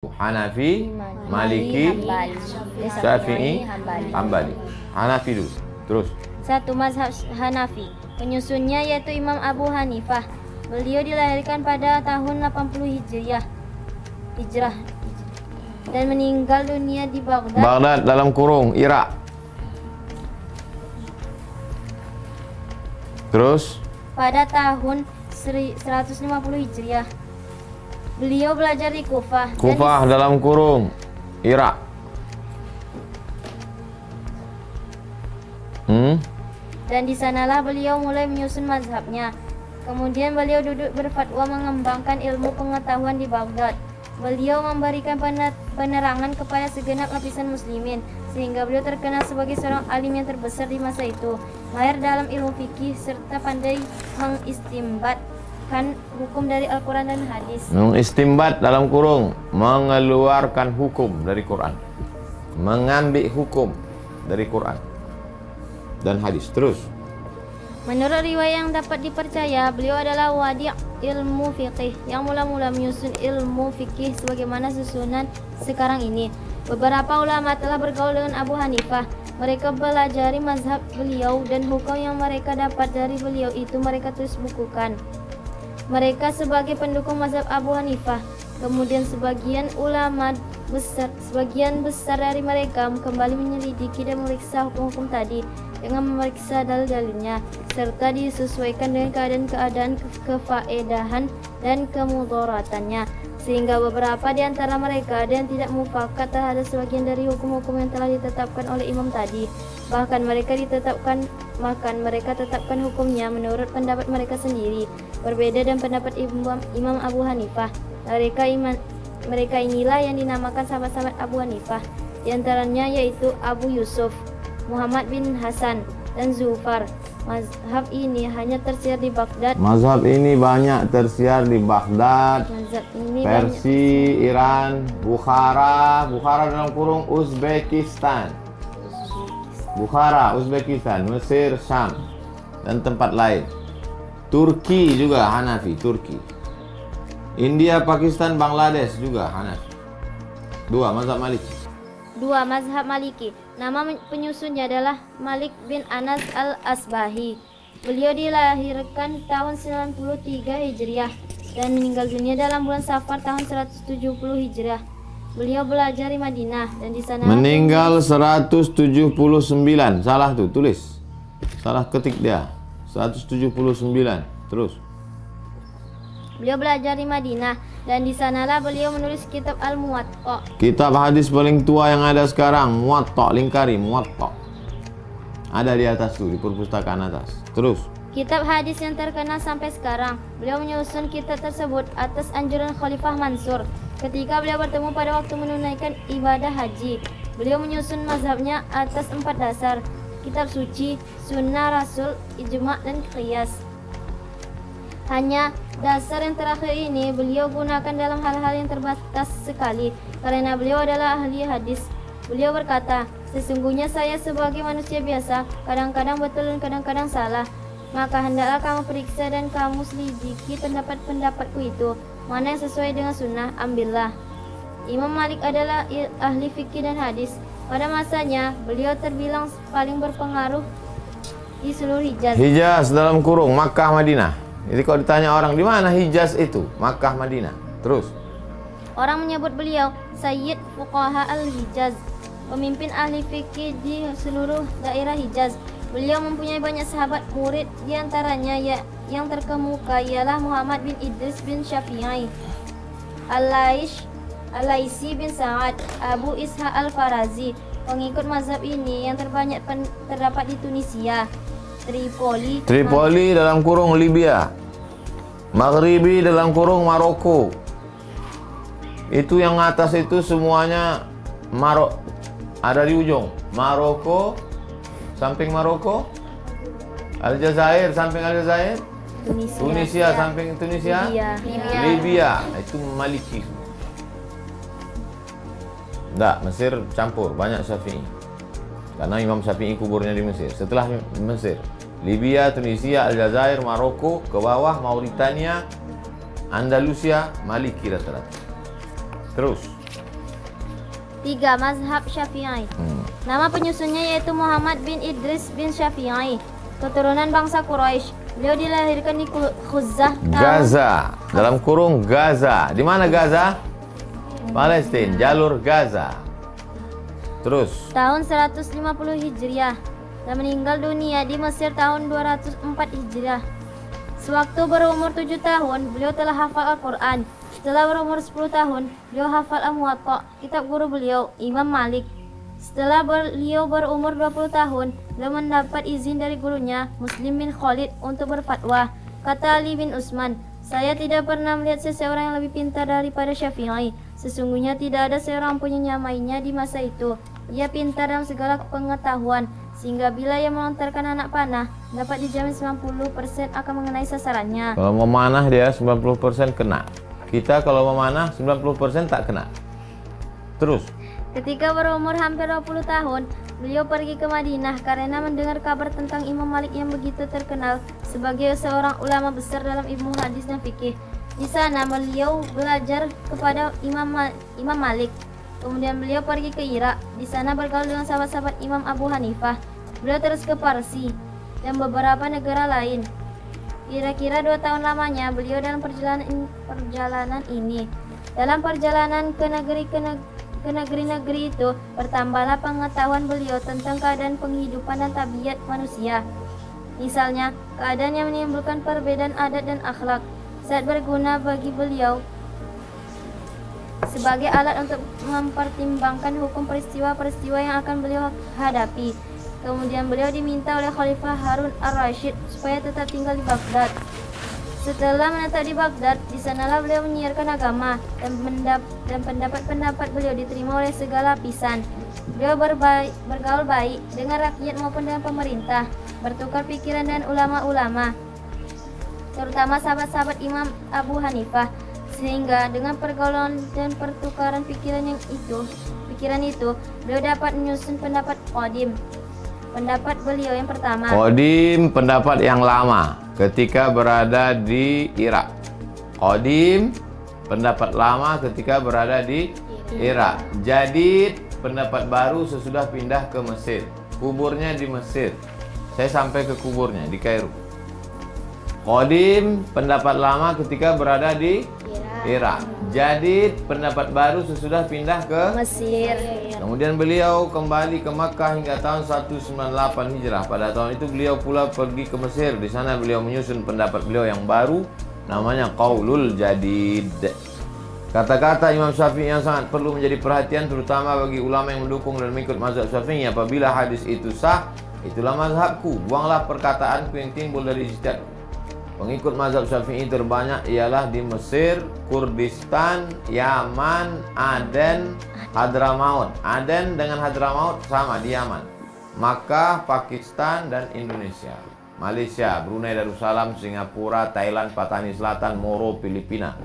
Hanafi, Maliki, Syafi'i, Hambali. Hanafi dulu. Terus. 1. Mazhab Hanafi. Penyusunnya yaitu Imam Abu Hanifah. Beliau dilahirkan pada tahun 80 Hijrah dan meninggal dunia di Baghdad. Baghdad dalam kurung Irak. Terus Pada tahun 150 Hijriah. Beliau belajar di Kufah. Kufah dalam kurung Irak. Dan di sanalah beliau mulai menyusun mazhabnya. Kemudian beliau duduk berfatwa mengembangkan ilmu pengetahuan di Baghdad. Beliau memberikan penerangan kepada segenap lapisan muslimin, sehingga beliau terkenal sebagai seorang alim yang terbesar di masa itu, mahir dalam ilmu fikih serta pandai mengistimbatkan hukum dari Al-Quran dan hadis. Mengistimbat dalam kurung mengeluarkan hukum dari Quran, mengambil hukum dari Quran dan hadis. Terus Menurut riwayat yang dapat dipercaya, beliau adalah wadi' ilmu fikih yang mula-mula menyusun ilmu fikih sebagaimana susunan sekarang ini. Beberapa ulama telah bergaul dengan Abu Hanifah. Mereka belajari mazhab beliau dan hukum yang mereka dapat dari beliau itu mereka tulis bukukan. Mereka sebagai pendukung mazhab Abu Hanifah. Kemudian sebagian besar dari mereka kembali menyelidiki dan memeriksa hukum-hukum tadi dengan memeriksa dalil-dalilnya serta disesuaikan dengan keadaan-keadaan kefaedahan dan kemudaratannya, sehingga beberapa di antara mereka ada yang tidak mufakat terhadap sebagian dari hukum-hukum yang telah ditetapkan oleh imam tadi. Bahkan mereka tetapkan hukumnya menurut pendapat mereka sendiri, berbeda dengan pendapat Imam Abu Hanifah. Mereka inilah yang dinamakan sahabat-sahabat Abu Hanifah, di antaranya yaitu Abu Yusuf, Muhammad bin Hasan, dan Zufar. Mazhab ini hanya tersiar di Baghdad. mazhab ini banyak tersiar di Baghdad, Persia, Iran, Bukhara dalam kurung Uzbekistan, Mesir, Syam, dan tempat lain. Turki juga Hanafi, Turki. India, Pakistan, Bangladesh juga Hanafi. 2. Mazhab Maliki. 2. Mazhab Maliki. Nama penyusunnya adalah Malik bin Anas al-Asbahi. Beliau dilahirkan tahun 93 Hijriah dan meninggal dunia dalam bulan Safar tahun 170 Hijriah. Beliau belajar di Madinah dan di sana meninggal 179. Salah tuh, tulis. Salah ketik dia. 179. Terus. Beliau belajar di Madinah dan di sanalah beliau menulis kitab Al-Muwatta. Kitab hadis paling tua yang ada sekarang, Muwatta, lingkari Muwatta. Ada di atas tuh, di perpustakaan atas. Terus. Kitab hadis yang terkenal sampai sekarang. Beliau menyusun kitab tersebut atas anjuran Khalifah Mansur. Ketika beliau bertemu pada waktu menunaikan ibadah haji, beliau menyusun mazhabnya atas 4 dasar: kitab suci, sunnah Rasul, ijma' dan qiyas. Hanya dasar yang terakhir ini beliau gunakan dalam hal-hal yang terbatas sekali karena beliau adalah ahli hadis. Beliau berkata, "Sesungguhnya saya sebagai manusia biasa, kadang-kadang betul dan kadang-kadang salah. Maka hendaklah kamu periksa dan kamu selidiki pendapat-pendapatku itu. Mana yang sesuai dengan sunnah, ambillah." Imam Malik adalah ahli fikih dan hadis. Pada masanya, beliau terbilang paling berpengaruh di seluruh Hijaz. Hijaz dalam kurung Makkah, Madinah. Jadi kalau ditanya orang di mana Hijaz itu, Makkah, Madinah. Terus. Orang menyebut beliau Sayyid Fuqaha al-Hijaz, pemimpin ahli fikih di seluruh daerah Hijaz. Beliau mempunyai banyak sahabat murid, di antaranya yang terkemuka ialah Muhammad bin Idris bin Syafi'i, Al-Laisi bin Sa'ad, Abu Ishaq al-Farazi. Pengikut mazhab ini yang terbanyak terdapat di Tunisia, Tripoli dalam kurung Libya, Maghribi dalam kurung Maroko. Itu yang atas itu semuanya ada di ujung. Maroko, samping Maroko, Aljazair, samping Aljazair, Tunisia samping Tunisia, Libya. Itu Maliki. Enggak, Mesir campur, banyak Syafi'i. Karena Imam Syafi'i kuburnya di Mesir. Setelah Mesir, Libya, Tunisia, Aljazair, Maroko, ke bawah Mauritania, Andalusia, Maliki rata-rata. Terus. 3. Mazhab Syafi'i. Nama penyusunnya yaitu Muhammad bin Idris bin Syafi'i, keturunan bangsa Quraisy. Beliau dilahirkan di Khuzah, Gaza, dalam kurung Gaza. Di mana Gaza? Palestina, jalur Gaza. Terus tahun 150 Hijriah dan meninggal dunia di Mesir tahun 204 Hijriah. Sewaktu berumur 7 tahun, beliau telah hafal Al-Quran. Setelah berumur 10 tahun, beliau hafal Al-Muwatta, kitab guru beliau, Imam Malik. Setelah beliau berumur 20 tahun, beliau mendapat izin dari gurunya, Muslim bin Khalid, untuk berfatwa. Kata Ali bin Utsman, saya tidak pernah melihat seseorang yang lebih pintar daripada Syafi'i. Sesungguhnya tidak ada seorang pun yang menyamainya di masa itu. Ia pintar dalam segala pengetahuan, sehingga bila ia melontarkan anak panah, dapat dijamin 90% akan mengenai sasarannya. kalau memanah dia 90% kena. Kita kalau memanah 90% tak kena. Terus Ketika berumur hampir 20 tahun, beliau pergi ke Madinah karena mendengar kabar tentang Imam Malik yang begitu terkenal sebagai seorang ulama besar dalam ilmu hadis dan fikih. Di sana beliau belajar kepada Imam Malik. Kemudian beliau pergi ke Irak. Di sana bergaul dengan sahabat-sahabat Imam Abu Hanifah. Beliau terus ke Parsi dan beberapa negara lain. Kira-kira 2 tahun lamanya beliau dalam perjalanan ini. Dalam perjalanan ke negeri-negeri itu, bertambahlah pengetahuan beliau tentang keadaan penghidupan dan tabiat manusia. Misalnya, keadaan yang menimbulkan perbedaan adat dan akhlak, saat berguna bagi beliau sebagai alat untuk mempertimbangkan hukum peristiwa-peristiwa yang akan beliau hadapi. Kemudian beliau diminta oleh Khalifah Harun ar-Rasyid supaya tetap tinggal di Baghdad. Setelah menetap di Baghdad, di sanalah beliau menyiarkan agama dan pendapat-pendapat beliau diterima oleh segala lapisan. Beliau bergaul baik dengan rakyat maupun dengan pemerintah, bertukar pikiran dengan ulama-ulama, terutama sahabat-sahabat Imam Abu Hanifah, sehingga dengan pergaulan dan pertukaran pikiran itu, beliau dapat menyusun pendapat qadim. Pendapat beliau yang pertama, qadim, pendapat yang lama ketika berada di Irak. Qadim, pendapat lama ketika berada di Irak. Jadid, pendapat baru sesudah pindah ke Mesir. Kuburnya di Mesir. Saya sampai ke kuburnya di Kairo. Qadim, pendapat lama ketika berada di Irak. Jadid, pendapat baru sesudah pindah ke Mesir. Kemudian beliau kembali ke Makkah hingga tahun 198 Hijrah. Pada tahun itu beliau pula pergi ke Mesir. Di sana beliau menyusun pendapat beliau yang baru, namanya Qaulul Jadid. Kata-kata Imam Syafi'i yang sangat perlu menjadi perhatian, terutama bagi ulama yang mendukung dan mengikut mazhab Syafi'i. Apabila hadis itu sah, itulah mazhabku. Buanglah perkataanku yang timbul dari ijtihad. Pengikut mazhab Syafi'i terbanyak ialah di Mesir, Kurdistan, Yaman, Aden, Hadramaut. Aden dengan Hadramaut sama di Yaman. Makkah, Pakistan, dan Indonesia. Malaysia, Brunei Darussalam, Singapura, Thailand, Patani Selatan, Moro, Filipina.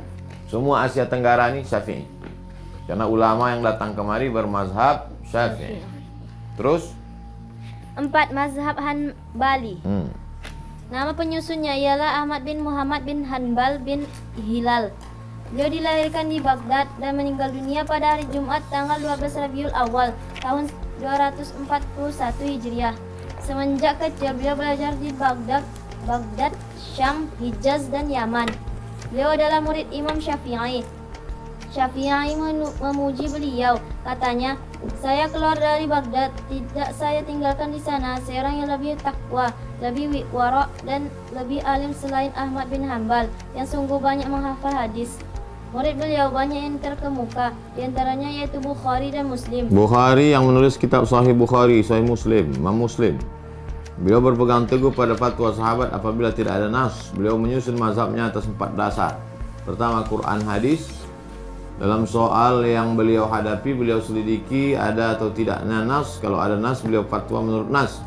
Semua Asia Tenggara ini Syafi'i. Karena ulama yang datang kemari bermazhab Syafi'i. Terus 4. Mazhab Hanbali. Nama penyusunnya ialah Ahmad bin Muhammad bin Hanbal bin Hilal. Beliau dilahirkan di Baghdad dan meninggal dunia pada hari Jumat tanggal 12 Rabiul Awal tahun 241 Hijriah. Semenjak kecil beliau belajar di Baghdad, Syam, Hijaz, dan Yaman. Beliau adalah murid Imam Syafi'i. Syafi'i memuji beliau, katanya, saya keluar dari Baghdad, tidak saya tinggalkan di sana seorang yang lebih takwa, lebih wara, dan lebih alim selain Ahmad bin Hanbal yang sungguh banyak menghafal hadis. Murid beliau banyak yang terkemuka, diantaranya yaitu Bukhari dan Muslim. Bukhari yang menulis kitab Sahih Bukhari, Sahih Muslim, Imam Muslim. Beliau berpegang teguh pada fatwa sahabat apabila tidak ada nas. Beliau menyusun mazhabnya atas 4 dasar. Pertama, Quran hadis. Dalam soal yang beliau hadapi, beliau selidiki ada atau tidaknya nas. Kalau ada nas, beliau fatwa menurut nas.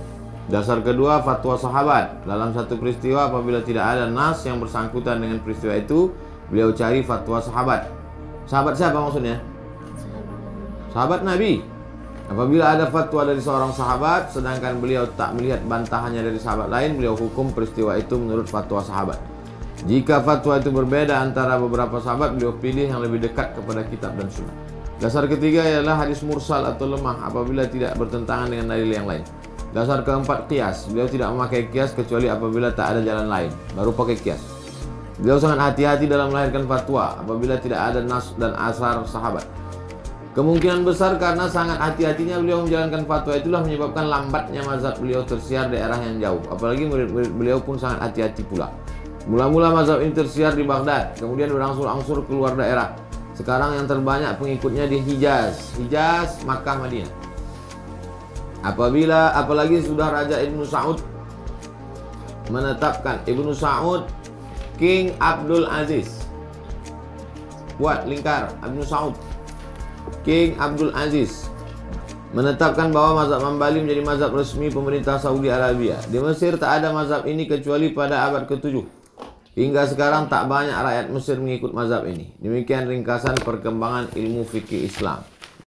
Dasar kedua, fatwa sahabat. Dalam satu peristiwa, apabila tidak ada nas yang bersangkutan dengan peristiwa itu, beliau cari fatwa sahabat. Sahabat siapa maksudnya? Sahabat Nabi. Apabila ada fatwa dari seorang sahabat, sedangkan beliau tak melihat bantahannya dari sahabat lain, beliau hukum peristiwa itu menurut fatwa sahabat. Jika fatwa itu berbeda antara beberapa sahabat, beliau pilih yang lebih dekat kepada kitab dan sunnah. Dasar ketiga ialah hadis mursal atau lemah apabila tidak bertentangan dengan dalil yang lain. Dasar keempat qiyas. Beliau tidak memakai qiyas kecuali apabila tak ada jalan lain, baru pakai qiyas. Beliau sangat hati-hati dalam melahirkan fatwa apabila tidak ada nas dan asar sahabat. Kemungkinan besar karena sangat hati-hatinya beliau menjalankan fatwa itulah menyebabkan lambatnya mazhab beliau tersiar daerah yang jauh. Apalagi murid-murid beliau pun sangat hati-hati pula. Mula-mula mazhab ini tersiar di Baghdad, kemudian berangsur-angsur keluar daerah. Sekarang yang terbanyak pengikutnya di Hijaz, Makkah, Madinah. Apalagi sudah Raja Ibnu Saud menetapkan, Ibnu Saud, King Abdul Aziz, buat lingkar, Ibnu Saud, King Abdul Aziz menetapkan bahwa mazhab Hambali menjadi mazhab resmi pemerintah Saudi Arabia. Di Mesir tak ada mazhab ini kecuali pada abad ke-7. Hingga sekarang tak banyak rakyat Mesir mengikut mazhab ini. Demikian ringkasan perkembangan ilmu fikih Islam.